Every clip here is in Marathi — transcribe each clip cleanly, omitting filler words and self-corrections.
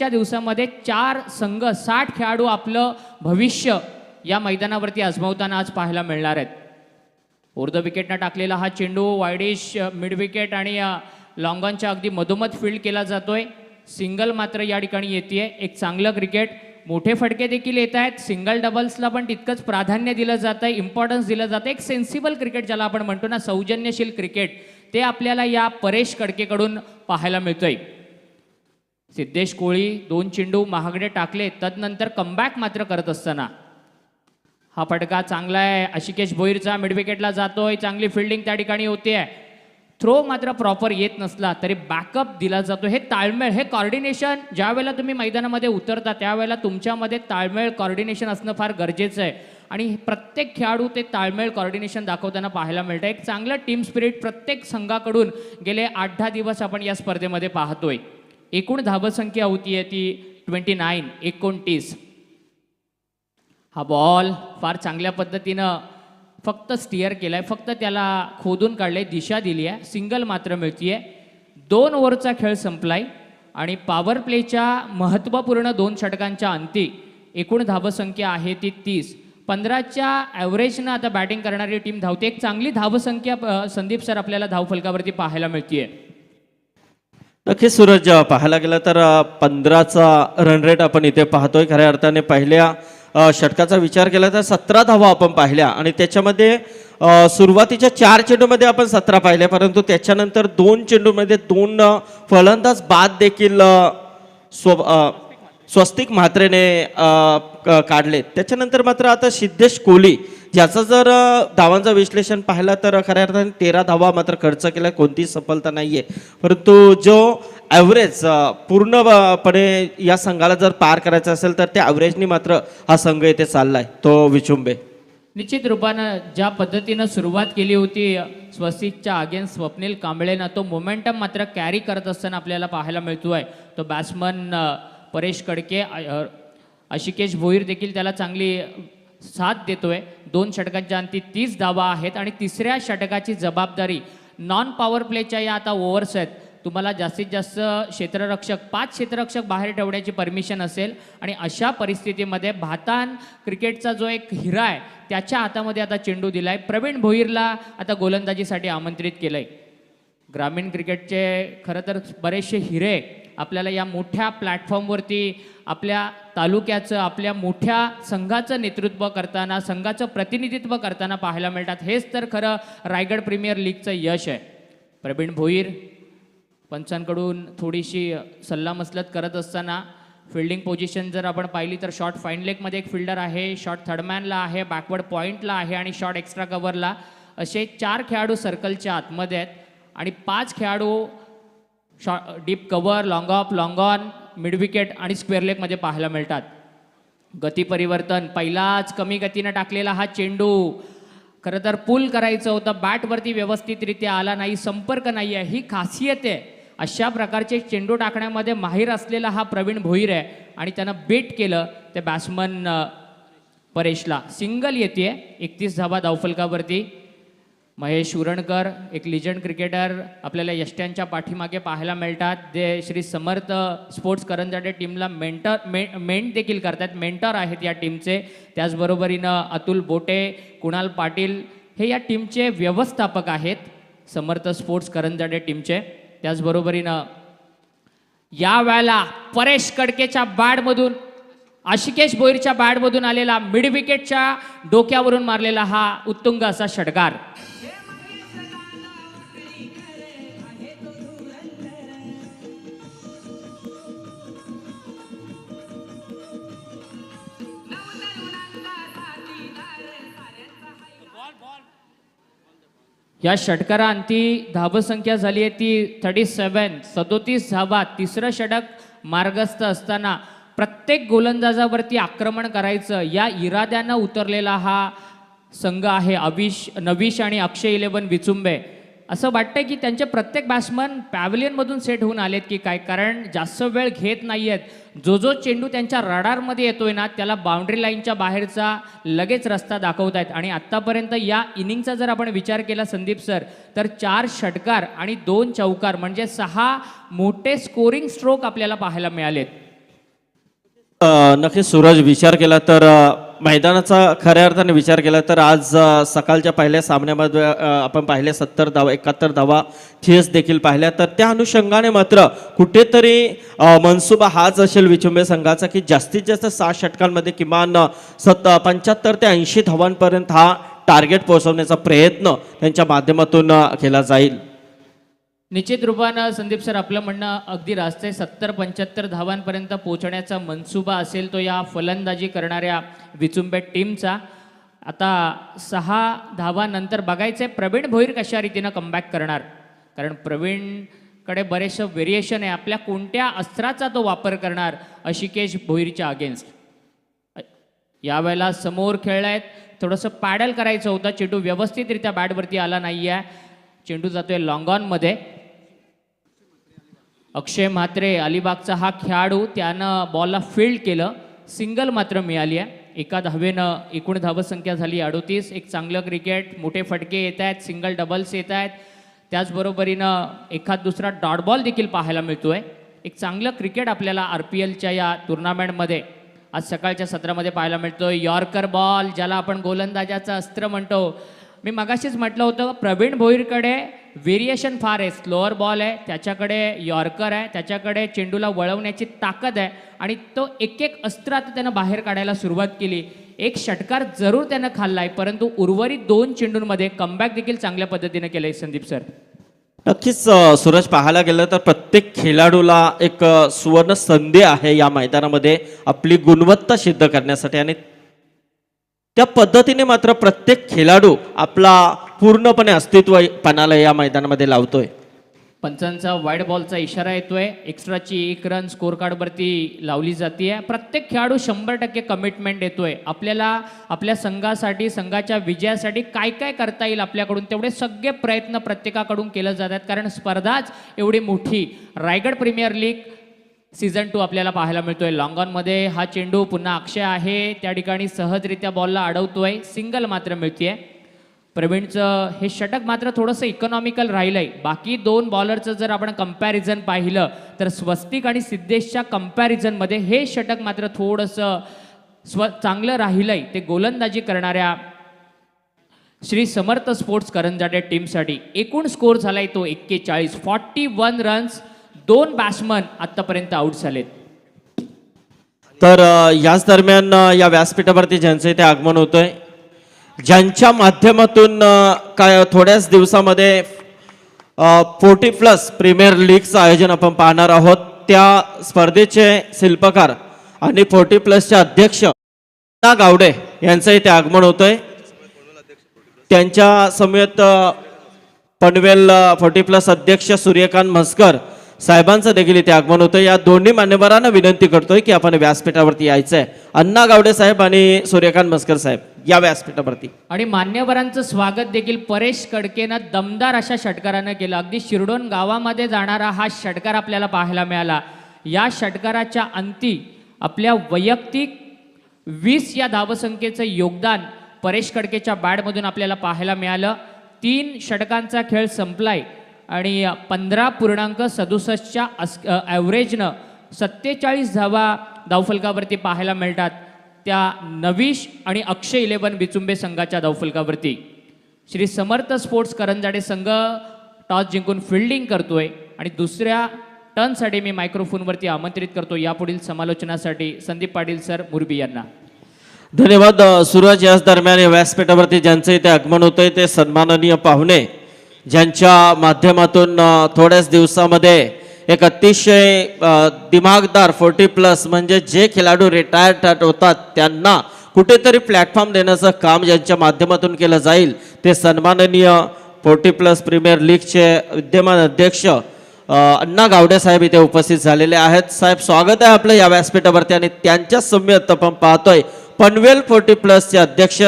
च्या दिवसामध्ये 4 संघ 60 खेळाडू आपलं भविष्य या मैदानावरती आजमावताना आज पाहायला मिळणार आहेत. उर्ध विकेटनं टाकलेला हा चेंडू वायडिश मिड विकेट आणि लॉंगॉनच्या अगदी मधोमध फील्ड केला जातोय. सिंगल मात्र या ठिकाणी येते. एक चांगलं क्रिकेट. मोठे फटके देखील येत आहेत. सिंगल डबल्सला पण तितकंच प्राधान्य दिलं जातं, इम्पॉर्टन्स दिलं जातं. एक सेन्सिबल क्रिकेट ज्याला आपण म्हणतो ना, सौजन्यशील क्रिकेट, ते आपल्याला या परेश कडकेकडून पाहायला मिळतंय. सिद्धेश कोळी 2 चेंडू महागडे टाकले, तदनंतर कमबॅक मात्र करत असताना हा फटका चांगला आहे. आशिकेश भोईरचा मिड विकेटला जातोय. चांगली फिल्डिंग त्या ठिकाणी होते. थ्रो मात्र प्रॉपर येत नसला तरी बॅकअप दिला जातो. हे ताळमेळ, हे कॉर्डिनेशन, ज्या वेळेला तुम्ही मैदानामध्ये उतरता त्यावेळेला तुमच्यामध्ये ताळमेळ कॉर्डिनेशन असणं फार गरजेचं आहे. आणि प्रत्येक खेळाडू ते ताळमेळ कॉर्डिनेशन दाखवताना पाहायला मिळतं. एक चांगलं टीम स्पिरिट प्रत्येक संघाकडून गेले 8-10 दिवस आपण या स्पर्धेमध्ये पाहतोय. एकूण धावसंख्या होती आहे ती 29. हा बॉल फार चांगल्या पद्धतीनं फक्त स्टिअर केलाय, फक्त त्याला खोदून काढले, दिशा दिली आहे. सिंगल मात्र मिळतीये. 2 ओव्हरचा खेळ संपलाय आणि पॉवर प्लेच्या महत्त्वपूर्ण 2 षटकांच्या अंती एकूण धावसंख्या आहे ती 30. 15च्या ॲव्हरेजनं आता बॅटिंग करणारी टीम धावते. एक चांगली धावसंख्या संदीप सर आपल्याला धावफलकावरती पाहायला मिळतीये. नक्कीच सूरज, पाहायला गेलं तर 15चा रन रेट आपण इथे पाहतोय. खऱ्या अर्थाने पहिल्या षटकाचा विचार केला तर 17 धावा आपण पाहिल्या आणि त्याच्यामध्ये सुरुवातीच्या 4 चेंडूमध्ये आपण 17 पाहिल्या, परंतु त्याच्यानंतर 2 चेंडूमध्ये 2 फलंदाज बाद देखील स्वस्तिक म्हात्रेने काढले. त्याच्यानंतर मात्र आता सिद्धेश कोहली ज्याचं जर धावांचं विश्लेषण पाहिलं तर खऱ्या अर्थाने 13 धावा मात्र खर्च केला, कोणतीही सफलता नाही आहे. परंतु जो ॲव्हरेज पूर्णपणे या संघाला जर पार करायचं असेल तर त्या ॲव्हरेजनी मात्र हा संघ इथे चाललाय, तो विचुंबे. निश्चित रूपानं ज्या पद्धतीनं सुरुवात केली होती स्वस्तिकच्या अगेन्स्ट स्वप्नील कांबळेनं, तो मोमेंटम मात्र कॅरी करत असताना आपल्याला पाहायला मिळतोय. तो बॅट्समन परेश कडके, आशिकेश भोईर देखील त्याला चांगली साथ देतोय. 2 षटकांच्या अंती 30 धावा आहेत आणि तिसऱ्या षटकाची जबाबदारी नॉन पॉवर प्लेच्या या आता ओव्हर्स आहेत. तुम्हाला जास्तीत जास्त क्षेत्ररक्षक 5 क्षेत्ररक्षक बाहेर ठेवण्याची परमिशन असेल आणि अशा परिस्थितीमध्ये भातान क्रिकेटचा जो एक हिरा आहे त्याच्या हातामध्ये आता चेंडू दिलाय. प्रवीण भोईरला आता गोलंदाजीसाठी आमंत्रित केलंय. ग्रामीण क्रिकेटचे खरं तर बरेचसे हिरे आपल्याला या मोठ्या प्लॅटफॉर्मवरती आपल्या तालुक्याचं, आपल्या मोठ्या संघाचं नेतृत्व करताना, संघाचं प्रतिनिधित्व करताना पाहायला मिळतात. हेच तर खरं रायगड प्रीमियर लीगचं यश आहे. प्रवीण भोईर पंचांकडून थोडीशी सल्लामसलत करत असताना फिल्डिंग पोझिशन जर आपण पाहिली तर शॉर्ट फाईन लेगमध्ये एक फिल्डर आहे, शॉर्ट थर्डमॅनला आहे, बॅकवर्ड पॉईंटला आहे आणि शॉर्ट एक्स्ट्रा कव्हरला, असे 4 खेळाडू सर्कलच्या आतमध्ये आहेत आणि 5 खेळाडू deep cover, long of, long on, mid wicket आणि स्क्वेअर लेगमध्ये पाहायला मिळतात. गती परिवर्तन, पहिलाच कमी गतीनं टाकलेला हा चेंडू खरं तर पुल करायचं होतं, बॅटवरती व्यवस्थितरित्या आला नाही, संपर्क नाही आहे. ही खासियत आहे. अशा प्रकारचे चेंडू टाकण्यामध्ये माहीर असलेला हा प्रवीण भोईर आहे आणि त्यानं बेट केलं ते बॅट्समन परेशला. सिंगल येते. 31 धावा धावफलकावरती. महेश उरणकर, एक लिजंड क्रिकेटर आपल्याला यष्ट्यांच्या पाठीमागे पाहायला मिळतात. ते श्री समर्थ स्पोर्ट्स करंजाडे टीमला मेंट देखील करतात, मेंटर आहेत या टीमचे. त्याचबरोबरीनं अतुल बोटे, कुणाल पाटील हे या टीमचे व्यवस्थापक आहेत, समर्थ स्पोर्ट्स करंजाडे टीमचे. त्याचबरोबरीनं या वेळेला परेश कडकेच्या बॅटमधून, आशिकेश भोईरच्या बॅटमधून आलेला मिड विकेटच्या डोक्यावरून मारलेला हा उत्तुंग असा षटकार. या षटकारांती धावसंख्या झाली आहे ती 37 धावा. तिसरं षटक मार्गस्थ असताना प्रत्येक गोलंदाजावरती आक्रमण करायचं या इराद्यानं उतरलेला हा संघ आहे नवीश आणि अक्षय 11 विचुंबे. असं वाटतं की त्यांचे प्रत्येक बॅट्समन पॅव्हलियनमधून सेट होऊन आलेत की काय, कारण जास्त वेळ घेत नाही आहेत. जो चेंडू त्यांच्या रडारमध्ये येतोय ना त्याला बाउंड्री लाईनच्या बाहेरचा लगेच रस्ता दाखवत आहेत. आणि आत्तापर्यंत या इनिंगचा जर आपण विचार केला संदीप सर तर 4 षटकार आणि 2 चौकार म्हणजे 6 मोठे स्कोरिंग स्ट्रोक आपल्याला पाहायला मिळालेत. नक्कीच सूरज, विचार केला तर मैदानाचा खऱ्या अर्थाने विचार केला तर आज सकाळच्या पहिल्या सामन्यामध्ये आपण पाहिले 70 धावा 71 धावा चेस देखील पाहिल्या, तर त्या अनुषंगाने मात्र कुठेतरी मनसुबा हाच असेल विचुंबे संघाचा की जास्तीत जास्त 6 षटकांमध्ये किमान 75 ते 80 धावांपर्यंत हा टार्गेट पोहोचवण्याचा प्रयत्न त्यांच्या माध्यमातून केला जाईल. निश्चित रूपानं संदीप सर आपलं म्हणणं अगदी रास्त आहे. 70-75 धावांपर्यंत पोहोचण्याचा मनसुबा असेल तो या फलंदाजी करणाऱ्या विचुंबे टीमचा. आता 6 धावानंतर बघायचं आहे प्रवीण भोईर कशा रीतीनं कमबॅक करणार, कारण प्रवीणकडे बरेचसं व्हेरिएशन आहे. आपल्या कोणत्या अस्त्राचा तो वापर करणार अशिकेश भोईरच्या अगेन्स्ट. यावेळेला समोर खेळलायत, थोडंसं पॅडल करायचं होतं, चेंडू व्यवस्थितरित्या बॅटवरती आला नाही आहे. चेंडू जातोय लॉंग ऑनमध्ये. अक्षय म्हात्रे अलिबागचा हा खेळाडू, त्यानं बॉलला फील्ड केलं, सिंगल मात्र मिळाली आहे. एका धावेनं एकूण धावसंख्या झाली 38. एक चांगलं क्रिकेट, मोठे फटके येत आहेत, सिंगल डबल्स येत आहेत, त्याचबरोबरीनं एखाद दुसरा डॉट बॉल देखील पाहायला मिळतोय. एक चांगलं क्रिकेट आपल्याला RPLच्या या टुर्नामेंटमध्ये आज सकाळच्या सत्रामध्ये पाहायला मिळतोय. यॉर्कर बॉल, ज्याला आपण गोलंदाजाचं अस्त्र म्हणतो. मी मगाशीच म्हटलं होतं प्रवीण भोईरकडे व्हेरिएशन फार आहे. स्लोअर बॉल आहे, त्याच्याकडे यॉर्कर आहे, त्याच्याकडे चेंडूला वळवण्याची ताकद आहे आणि तो एक एक अस्त्र आता त्यानं बाहेर काढायला सुरुवात केली. एक षटकार जरूर त्यानं खाल्ला आहे, परंतु उर्वरित 2 चेंडूंमध्ये कमबॅक देखील चांगल्या पद्धतीने केलं आहे संदीप सर. नक्कीच सूरज, पाहायला गेलं तर प्रत्येक खेळाडूला एक सुवर्ण संधी आहे या मैदानामध्ये आपली गुणवत्ता सिद्ध करण्यासाठी, आणि त्या पद्धतीने मात्र प्रत्येक खेळाडू आपला पूर्णपणे अस्तित्व पणाला या मैदानामध्ये लावतोय. पंचांचा वाईड बॉलचा इशारा येतोय. एक्स्ट्राची 1 रन स्कोर कार्डवरती लावली जाते. प्रत्येक खेळाडू 100% कमिटमेंट देतोय. आपल्याला आपल्या संघासाठी, संघाच्या विजयासाठी काय काय करता येईल आपल्याकडून तेवढे सगळे प्रयत्न प्रत्येकाकडून केले जातात, कारण स्पर्धाच एवढी मोठी. रायगड प्रीमियर लीग सीझन 2 आपल्याला पाहायला मिळतोय. लॉंग ऑनमध्ये हा चेंडू पुन्हा अक्षय आहे, त्या ठिकाणी सहजरित्या बॉलला अडवतोय, सिंगल मात्र मिळतेय. प्रवीणचं हे षटक मात्र थोडंसं इकॉनॉमिकल राहिलंय. बाकी 2 बॉलरचं जर आपण कंपॅरिझन पाहिलं तर स्वस्तिक आणि सिद्धेशच्या कंपॅरिझनमध्ये हे षटक मात्र थोडंसं चांगलं राहिलंय. ते गोलंदाजी करणाऱ्या श्री समर्थ स्पोर्ट्स करंजाडे टीमसाठी एकूण स्कोर झालाय तो 41. 41 रन्स. 2 बॅट्समन आतापर्यंत आउट झालेत. तर याच दरम्यान या व्यासपीठावरती ज्यांचं इथे आगमन होतंय, ज्यांच्या माध्यमातून काय थोड्याच दिवसामध्ये 40+ प्रीमियर लीगचं आयोजन आपण पाहणार आहोत, त्या स्पर्धेचे शिल्पकार आणि 40+चे अध्यक्ष अण्णा गावडे यांचं इथे आगमन होतंय. त्यांच्या समवेत पनवेल 40+ अध्यक्ष सूर्यकांत म्हसकर साहेबांचं देखील इथे आगमन होतं. या दोन्ही मान्यवरांना विनंती करतोय की आपण व्यासपीठावरती यायचं आहे. अण्णा गावडे साहेब आणि सूर्यकांत म्हसकर साहेब या व्यासपीठावरती. आणि मान्यवरांचं स्वागत देखील परेश कडकेनं दमदार अशा षटकारानं केलं. अगदी शिरडोन गावामध्ये जाणारा हा षटकार आपल्याला पाहायला मिळाला. या षटकाराच्या अंती आपल्या वैयक्तिक 20 या धावसंख्येचं योगदान परेश कडकेच्या बॅटमधून आपल्याला पाहायला मिळालं. 3 षटकांचा खेळ संपलाय आणि 15.67च्या ॲव्हरेजनं 47 धावा धावफलकावरती पाहायला मिळतात त्या नवीश आणि अक्षय 11 विचुंबे संघाच्या धावफलकावरती. श्री समर्थ स्पोर्ट्स करंजाडे संघ टॉस जिंकून फिल्डिंग करतोय आणि दुसऱ्या टर्नसाठी मी मायक्रोफोनवरती आमंत्रित करतो यापुढील समालोचनासाठी संदीप पाटील सर मुरबी यांना. धन्यवाद सूरज. याच दरम्यान या व्यासपीठावरती ज्यांचं इथे आगमन होतंय ते सन्माननीय पाहुणे, ज्यांच्या माध्यमातून थोड्याच दिवसामध्ये एक अतिशय दिमागदार 40+ म्हणजे जे खेळाडू रिटायर्ड होतात त्यांना कुठेतरी प्लॅटफॉर्म देण्याचं काम ज्यांच्या माध्यमातून केलं जाईल ते सन्माननीय 40+ प्रीमियर लीगचे विद्यमान अध्यक्ष अण्णा गावडे साहेब इथे उपस्थित झालेले आहेत. साहेब, स्वागत आहे आपलं या व्यासपीठावरती. आणि त्यांच्या समवेत आपण पाहतोय पनवेल 40+चे अध्यक्ष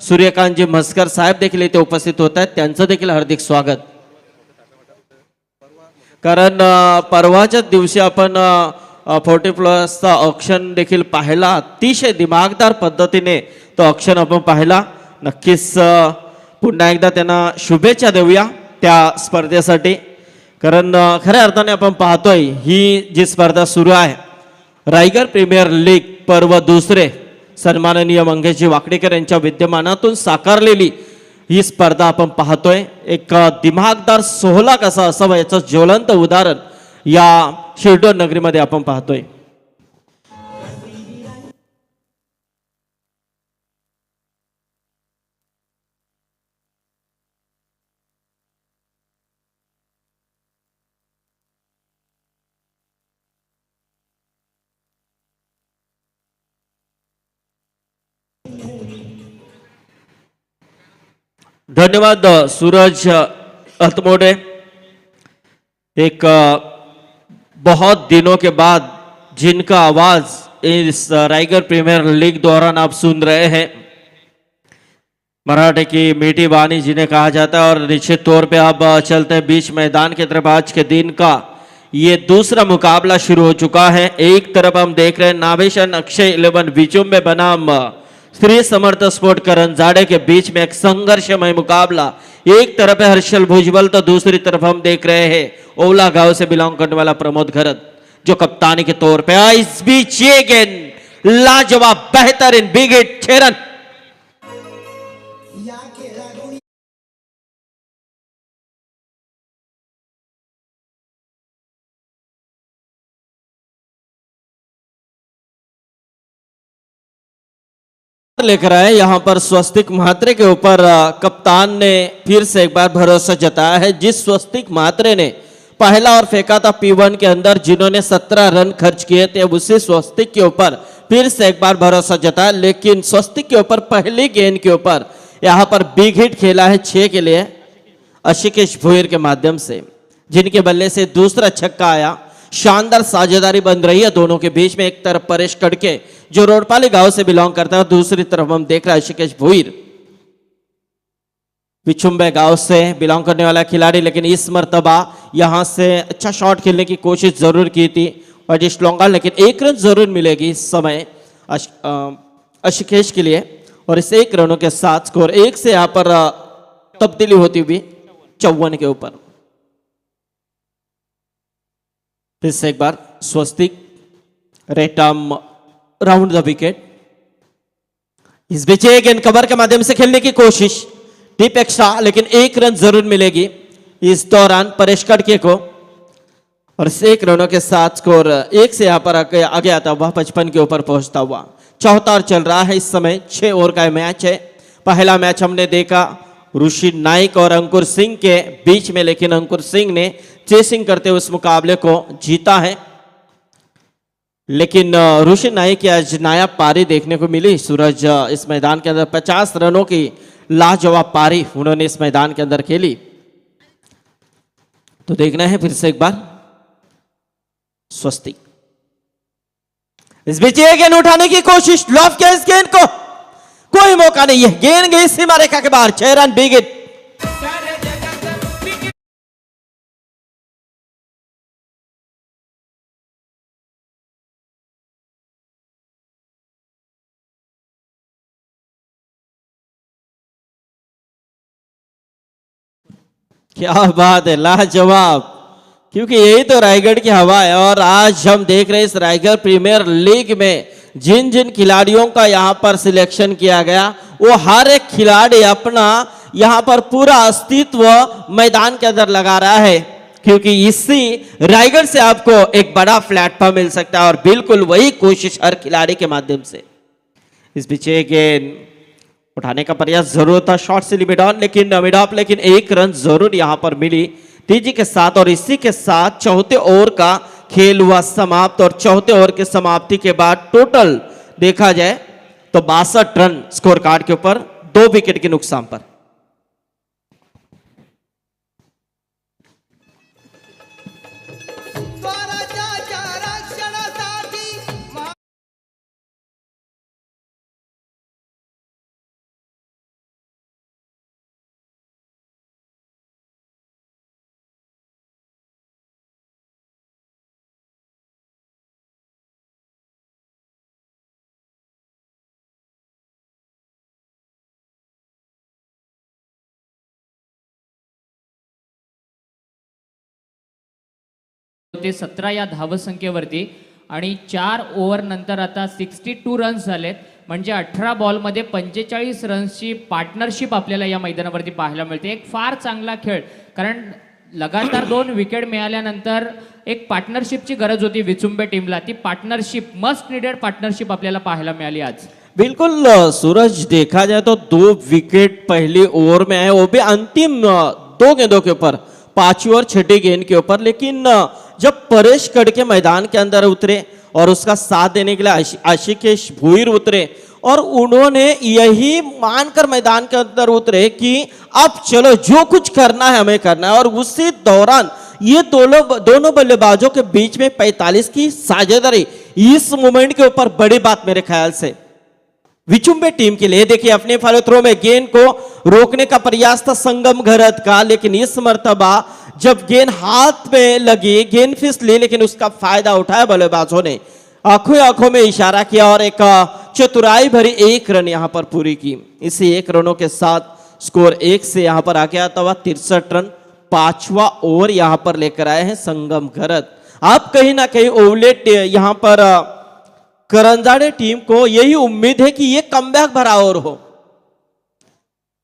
सूर्यकांतजी म्हसकर साहेब देखील इथे उपस्थित होत आहेत. त्यांचं देखील हार्दिक स्वागत. कारण परवाच्या दिवशी आपण 40+चा ऑक्शन देखील पाहिला. अतिशय दिमागदार पद्धतीने तो ऑक्शन आपण पाहिला. नक्कीच पुन्हा एकदा त्यांना शुभेच्छा देऊया त्या स्पर्धेसाठी. कारण खऱ्या अर्थाने आपण पाहतोय ही जी स्पर्धा सुरू आहे रायगड प्रीमियर लीग पर्व दुसरे सन्माननीय मंगेशजी वाकडेकर यांच्या विद्यमानातून साकारलेली ही स्पर्धा आपण पाहतोय. एक दिमागदार सोहळा कसा असावा याचं ज्वलंत उदाहरण या शिरडोन नगरीमध्ये आपण पाहतोय. धन्यवाद सूरज अतमोडे. एक बहुत दिनों के बाद जिनका आवाज इस रायगढ़ प्रीमियर लीग दौरान आप सुन रहे हैं, मराठे की मीठी वाणी जिन्हें कहा जाता है, और निश्चित तौर पे अब चलते हैं बीच मैदान की तरफ. आज के दिन का ये दूसरा मुकाबला शुरू हो चुका है. एक तरफ हम देख रहे हैं नावेशन अक्षय 11 विचुम्बे बनाम श्री समर्थ स्पोर्ट करंजाड़े के बीच में एक संघर्षमय मुकाबला. एक तरफ है हर्षल भुजबल तो दूसरी तरफ हम देख रहे हैं ओला गांव से बिलोंग करने वाला प्रमोद घरत जो कप्तानी के तौर पे. इस बीच ये गेंद लाजवाब बेहतरीन बिग हिट 6 रन. लेकर आए यहाँ पर स्वस्तिक महात्रे के ऊपर कप्तान ने फिर से एक बार भरोसा जताया है. जिस स्वस्तिक महात्रे ने पहला और फेंका था P1 के अंदर, जिन्होंने 17 रन खर्च किए थे, उसी स्वस्तिक के ऊपर फिर से एक बार भरोसा जताया. लेकिन स्वस्तिक के ऊपर पहली गेंद के ऊपर यहाँ पर बिग हिट खेला है 6 के लिए आशिकेश भोईर के माध्यम से, जिनके बल्ले से दूसरा छक्का आया. शानदार साझेदारी बन रही है दोनों के बीच में. एक तरफ परेश कड़के जो रोडपाली गांव से बिलोंग करता है, दूसरी तरफ हम देख रहे हैं आशिकेश भोईर विचुम्बे गांव से बिलोंग करने वाला खिलाड़ी. लेकिन इस मर्तबा यहां से अच्छा शॉट खेलने की कोशिश जरूर की थी अजिश लोंगाल, लेकिन 1 रन जरूर मिलेगी इस समय आशिकेश के लिए. और इस 1 रनों के साथ स्कोर 1 से यहां पर तब्दीली होती हुई 54 के ऊपर. फिर से एक बार स्वस्तिक रेटम राउंड द विकेट. इस बीच एक गेंद कवर के माध्यम से खेलने की कोशिश डीप एक्स्ट्रा, लेकिन 1 रन जरूर मिलेगी इस दौरान परेश कड़के को. और इस 1 रनों के साथ स्कोर 1 से यहां पर आगे आता हुआ 55 के ऊपर पहुंचता हुआ. 74 चल रहा है इस समय. 6 ओवर का मैच है. पहला मैच हमने देखा ऋषि नाइक और अंकुर सिंह के बीच में, लेकिन अंकुर सिंह ने चेसिंग करते हुए उस मुकाबले को जीता है. लेकिन ऋषि नाइक की आज नायाब पारी देखने को मिली. सूरज इस मैदान के अंदर 50 रनों की लाजवाब पारी उन्होंने इस मैदान के अंदर खेली. तो देखना है फिर से एक बार स्वस्तिक. इस बीच ये गेंद उठाने की कोशिश, लॉफ किया इस गेंद को, कोई मौका नहीं है. गेंद गई सीमा रेखा के बाहर. 6 रन बिग हिट. क्या बात है, लाजवाब. क्योंकि यही तो रायगढ़ की हवा है. और आज हम देख रहे हैं इस रायगढ़ प्रीमियर लीग में जिन जिन खिलाड़ियों का यहां पर सिलेक्शन किया गया, वो हर एक खिलाड़ी अपना यहां पर पूरा अस्तित्व मैदान के अंदर लगा रहा है. क्योंकि इसी रायगढ़ से आपको एक बड़ा प्लेटफॉर्म मिल सकता है, और बिल्कुल वही कोशिश हर खिलाड़ी के माध्यम से. इस बीच गेंद उठाने का प्रयास जरूर था शॉर्ट से मिड ऑन, लेकिन 1 रन जरूर यहां पर मिली तेजी के साथ. और इसी के साथ चौथे ओवर का खेल हुआ समाप्त. और चौथे ओवर के समाप्ति के बाद टोटल देखा जाए तो 62 रन स्कोर कार्ड के ऊपर 2 विकेट के नुकसान पर. ते 17 या धावसंख्येवरती आणि 4 ओव्हर नंतर आता 62 रन्स झालेत. म्हणजे 18 बॉलमध्ये 45 रन्सची पार्टनरशिप आपल्याला या मैदानावरती पाहायला मिळते. एक फार चांगला खेळ, कारण लगातार 2 विकेट मिळाल्यानंतर एक पार्टनरशिपची गरज होती विचुंबे टीमला. ती पार्टनरशिप, मस्ट निडेड पार्टनरशिप आपल्याला पाहायला मिळाली आज. बिल्कुल सूरज, देखा जाए तो 2 विकेट पहली ओवर में आए, वो भी अंतिम 2 गेंदों के ऊपर, 5वीं और 6ठी गेंद के ऊपर. लेकिन जब परेश कड़के मैदान के अंदर उतरे और उसका साथ देने के लिए आशिकेश भुईर उतरे और उन्होंने यही मानकर मैदान के अंदर उतरे कि अब चलो जो कुछ करना है हमें करना है. और उसी दौरान ये दोनों बल्लेबाजों के बीच में 45 की साझेदारी, इस मोमेंट के ऊपर बड़ी बात मेरे ख्याल से विचुंबे टीम के लिए. देखिए अपने फॉलो थ्रो में गेंद को रोकने का प्रयास था संगम घरत का, लेकिन इस मर्तबा जब गेंद हाथ में लगी, गेंद फिसली, लेकिन उसका फायदा उठाया बल्लेबाजों ने. आंखों में इशारा किया और एक चतुराई भरी 1 रन यहां पर पूरी की. इसी 1 रनों के साथ स्कोर 1 से यहां पर आ गया था. 63 रन 5वां ओवर यहां पर लेकर आए हैं संगम घरत. आप कहीं ना कहीं ओवलेट यहां पर करंजाड़े टीम को यही उम्मीद है कि ये कमबैक भरा ओवर हो.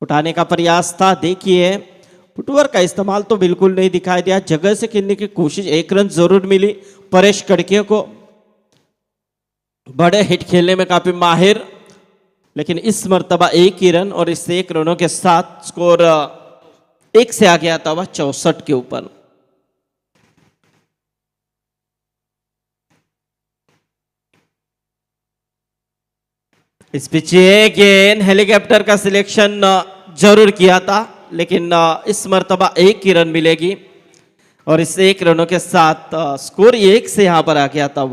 उठाने का प्रयास था, देखिए फुटवर्क का इस्तेमाल तो बिल्कुल नहीं दिखाई दिया. जगह से खेलने की कोशिश, 1 रन जरूर मिली परेश कड़के को. बड़े हिट खेलने में काफी माहिर, लेकिन इस मर्तबा 1 ही रन और इस 1 रनों के साथ स्कोर 1 से आ गया था 64 के ऊपर. इस पिच गेंद हेलीकॉप्टर का सिलेक्शन जरूर किया था, लेकिन इस मर्तबा 1 ही रन मिलेगी और इस 1 रनों के साथ स्कोर 1 से यहां पर आ गया था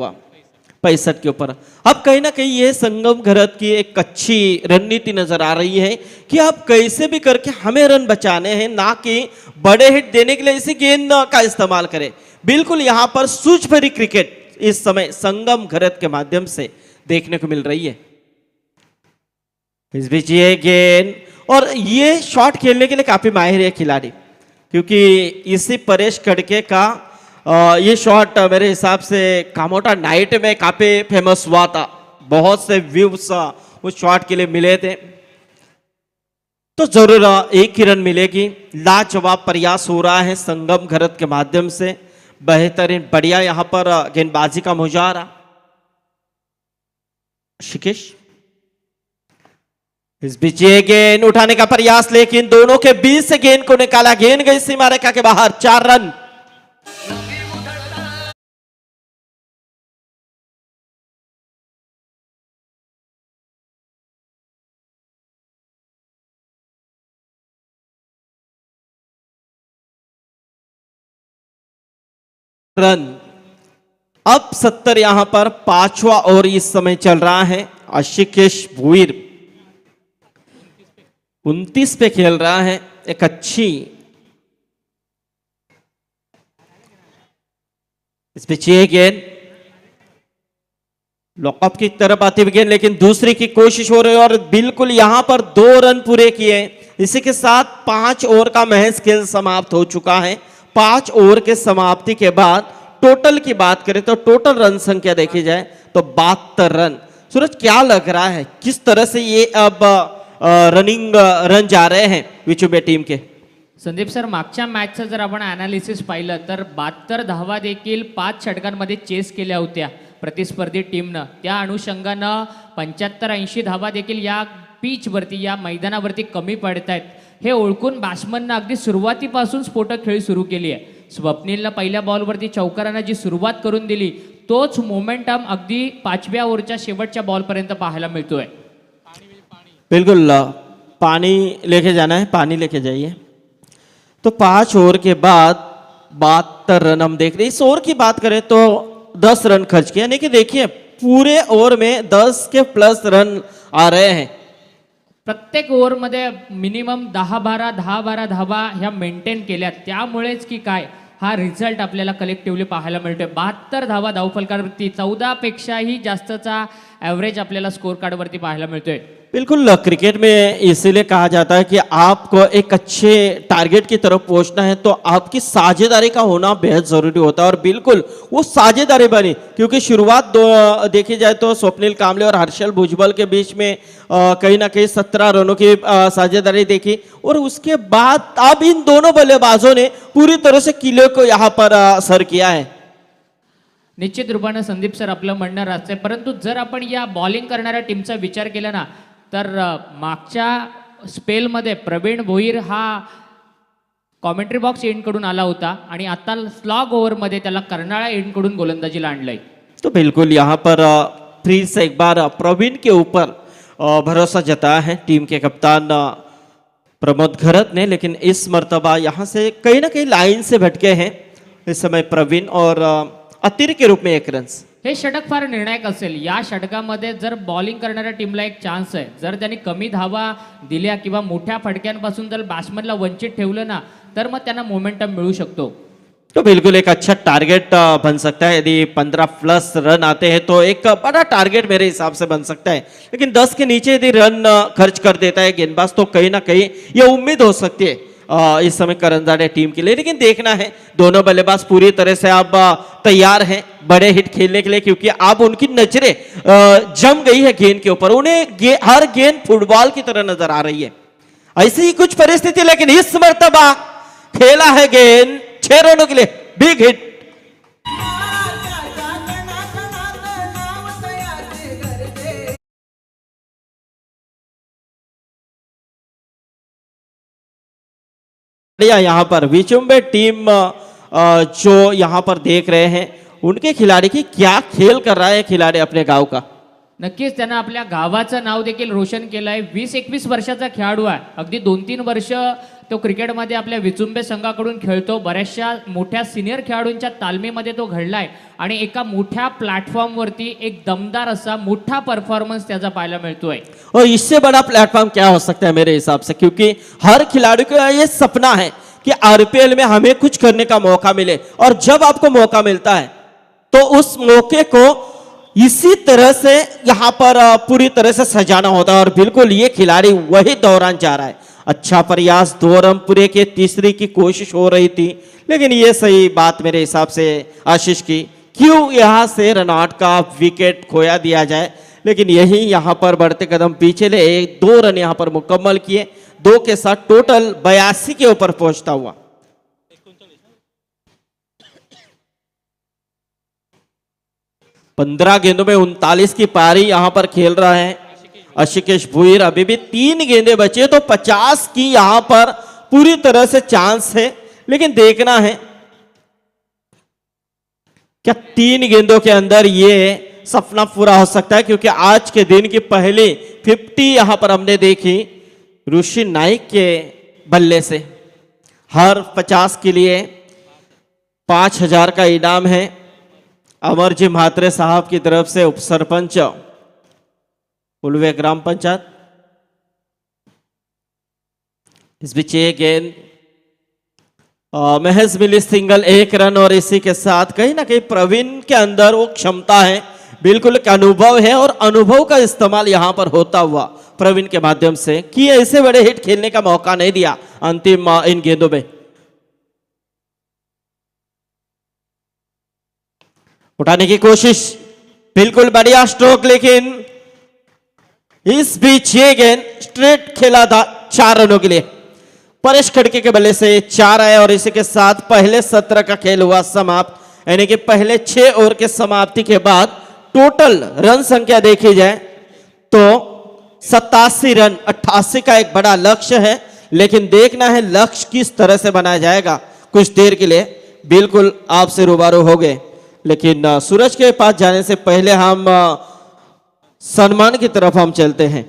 65 के ऊपर. अब कहीं ना कहीं ये संगम घरत की एक अच्छी रणनीति नजर आ रही है कि आप कैसे भी करके हमें रन बचाने हैं, ना कि बड़े हिट देने के लिए इसी गेंद का इस्तेमाल करें. बिल्कुल यहां पर सूझ भरी क्रिकेट इस समय संगम घरत के माध्यम से देखने को मिल रही है. इस बीच ये गेंद, और ये शॉट खेलने के लिए काफी माहिर है खिलाड़ी, क्योंकि इसी परेश कड़के का ये शॉट मेरे हिसाब से कामोटा नाइट में काफी फेमस हुआ था. बहुत से व्यूज उस शॉट के लिए मिले थे. तो जरूर 1 ही रन मिलेगी. लाजवाब प्रयास हो रहा है संगम घरत के माध्यम से. बेहतरीन, बढ़िया यहां पर गेंदबाजी का मुजाहरा. शिकेश, इस बीच ये गेंद उठाने का प्रयास, लेकिन दोनों के बीच से गेंद को निकाला. गेंद गई सीमा रेखा के बाहर. 4 रन. रन. अब 70 यहां पर 5वां ओवर इस समय चल रहा है. आशिकेश भुईर 29 पे खेल रहा है. एक अच्छी इस पिच ये गेंद लॉकअप की तरफ आती हुई गेंद, लेकिन दूसरी की कोशिश हो रही है और बिल्कुल यहां पर 2 रन पूरे किए. इसी के साथ 5 ओवर का महज खेल समाप्त हो चुका है. 5 ओवर के समाप्ति के बाद टोटल की बात करें तो टोटल रन संख्या देखी जाए तो 72 रन. सूरज, क्या लग रहा है किस तरह से ये अब रनिंग रन जा रहे हैं विचुंबे टीम के? संदीप सर, मागच्या मॅचचं जर आपण अनालिसिस पाहिलं तर 72 धावा देखील 5 षटकांमध्ये चेस केल्या होत्या प्रतिस्पर्धी टीमनं. त्या अनुषंगानं 75-80 धावा देखील या पिचवरती, या मैदानावरती कमी पडत आहेत. हे ओळखून बॅट्समननं अगदी सुरुवातीपासून स्फोटक खेळी सुरू केली आहे. स्वप्नीलनं पहिल्या बॉलवरती चौकारानं जी सुरुवात करून दिली, तोच मोमेंटम अगदी 5व्या ओव्हरच्या शेवटच्या बॉलपर्यंत पाहायला मिळतोय. बिल्कुल, पानी लेके जाना है, पानी लेके जाइए. तो 5 ओवर के बाद 72 रन हम देख रहे हैं. इस ओवर की बात करें तो 10 रन खर्च किया, यानी कि देखिए पूरे ओवर में 10 के प्लस रन आ रहे हैं. प्रत्येक ओव्हरमध्ये मिनिमम 10-12 धावा ह्या मेंटेन केल्या. त्यामुळेच की काय हा रिझल्ट आपल्याला कलेक्टिव्हली पाहायला मिळतोय. 72 धावा धावफलकावरती, 14 पेक्षाही जास्तचा ॲव्हरेज आपल्याला स्कोर कार्डवरती पाहायला मिळतोय. बिल्कुल क्रिकेट में इसीलिए कहा जाता है कि आपको एक अच्छे टारगेट की तरफ पहुंचना है तो आपकी साझेदारी का होना बेहद जरूरी होता है और बिल्कुल वो साझेदारी बनी क्योंकि शुरुआत देखी जाए तो स्वप्निल कामले और हर्षल भुजबल के बीच में कहीं ना कहीं 17 रनों की साझेदारी देखी और उसके बाद अब इन दोनों बल्लेबाजों ने पूरी तरह से किले को यहाँ पर सर किया है. निश्चित रूपानं संदीप सर आपलं म्हणणं राहते, परंतु जर आपण या बॉलिंग करणाऱ्या टीमचा विचार केला ना तर मागच्या स्पेलमध्ये प्रवीण भोईर हा कॉमेंट्री बॉक्स एंडकडून आला होता आणि आता स्लॉग ओव्हरमध्ये त्याला कर्नाळा एंडकडून गोलंदाजीला आणलंय. तो बिल्कुल यहाँ पर फिर से एक बार प्रवीण के ऊपर भरोसा जताया है टीम के कप्तान प्रमोद घरत ने, लेकिन इस मर्तबा यहाँ से कहीं ना कहीं लाइन से भटके हैं इस समय प्रवीण और अतिरिक्त के रूप में 1 रन. हे षटक फार निर्णायक असेल. या षटकामध्ये जर बॉलिंग करणाऱ्या टीमला एक चान्स आहे, जर त्यांनी कमी धावा दिल्या किंवा मोठ्या फटक्यांपासून जर बॅट्समनला वंचित ठेवलं ना तर मग त्यांना मोमेंटम मिळू शकतो. तो बिल्कुल एक अच्छा टारगेट बन सकता है. यदि 15+ रन आते हैं तो एक बड़ा टारगेट मेरे हिसाब से बन सकता है, लेकिन 10 के नीचे यदि रन खर्च कर देता है गेंदबाज तो कहीं ना कहीं ये उम्मीद हो सकती है इस समय करंजाड़े टीम के लिए. लेकिन देखना है दोनों बल्लेबाज पूरी तरह से अब तैयार हैं बड़े हिट खेलने के लिए क्योंकि अब उनकी नजरें जम गई है गेंद के ऊपर. उन्हें हर गेंद फुटबॉल की तरह नजर आ रही है. ऐसी ही कुछ परिस्थिति, लेकिन इस मर्तबा खेला है गेंद 6 रनों के लिए. Big hit. यहाँ पर विचुम्बे टीम जो यहाँ पर देख रहे हैं उनके खिलाड़ी की क्या खेल कर रहा है खिलाड़ी अपने गांव का. नक्कीच त्यानं आपल्या गावाचं नाव देखील रोशन केलं आहे. 20-21 वर्षाचा खेळाडू आहे. अगदी 2-3 वर्ष तो क्रिकेटमध्ये आपल्या विचुंबे संघाकडून खेळतो. बऱ्याचशा मोठ्या सिनियर खेळाडूंच्या तालमीमध्ये तो घडलाय आणि एका मोठ्या प्लॅटफॉर्मवरती एक दमदार असा मोठा परफॉर्मन्स त्याचा पाहायला मिळतोय. और इससे बड़ा प्लेटफॉर्म क्या हो सकता है मेरे हिसाब से, क्योंकि हर खिलाड़ी का ये सपना है कि आरपीएल में हमें कुछ करने का मौका मिले और जब आपको मौका मिलता है तो उस मौके को इसी तरह से यहाँ पर पूरी तरह से सजाना होता है और बिल्कुल ये खिलाड़ी वही दौरान जा रहा है. अच्छा प्रयास 2 रन पूरे के, तीसरी की कोशिश हो रही थी, लेकिन ये सही बात मेरे हिसाब से आशीष की क्यों यहाँ से रनआउट का विकेट खोया दिया जाए. लेकिन यही यहाँ पर बढ़ते कदम पीछे ले 2 रन यहाँ पर मुकम्मल किए. 2 के साथ टोटल 82 के ऊपर पहुंचता हुआ. 15 गेंदों में 39 की पारी यहां पर खेल रहा है आशिकेश भुईर. अभी भी 3 गेंदें बचे तो 50 की यहां पर पूरी तरह से चांस है, लेकिन देखना है क्या 3 गेंदों के अंदर ये सपना पूरा हो सकता है, क्योंकि आज के दिन की पहली 50 यहां पर हमने देखी ऋषि नाइक के बल्ले से. हर 50 के लिए 5000 का इनाम है. अमरजी म्हात्रे साहब की तरफ से उप सरपंच उलवे ग्राम पंचायत. इस बीच ये गेंद महज मिली सिंगल 1 रन और इसी के साथ कहीं ना कहीं प्रवीण के अंदर वो क्षमता है, बिल्कुल एक अनुभव है और अनुभव का इस्तेमाल यहां पर होता हुआ प्रवीण के माध्यम से कि ऐसे बड़े हिट खेलने का मौका नहीं दिया अंतिम इन गेंदों में. उठाने की कोशिश, बिल्कुल बढ़िया स्ट्रोक, लेकिन इस बीच ये गेंद स्ट्रेट खेला था 4 रनों के लिए. परेश खड़के के बल्ले से 4 आए और इसी के साथ पहले 17 का खेल हुआ समाप्त. यानी कि पहले 6 ओवर के समाप्ति के बाद टोटल रन संख्या देखी जाए तो 87 रन. 88 का एक बड़ा लक्ष्य है, लेकिन देखना है लक्ष्य किस तरह से बनाया जाएगा. कुछ देर के लिए बिल्कुल आपसे रूबरू हो गए, लेकिन सूरज के पास जाने से पहले हम सम्मान की तरफ हम चलते हैं.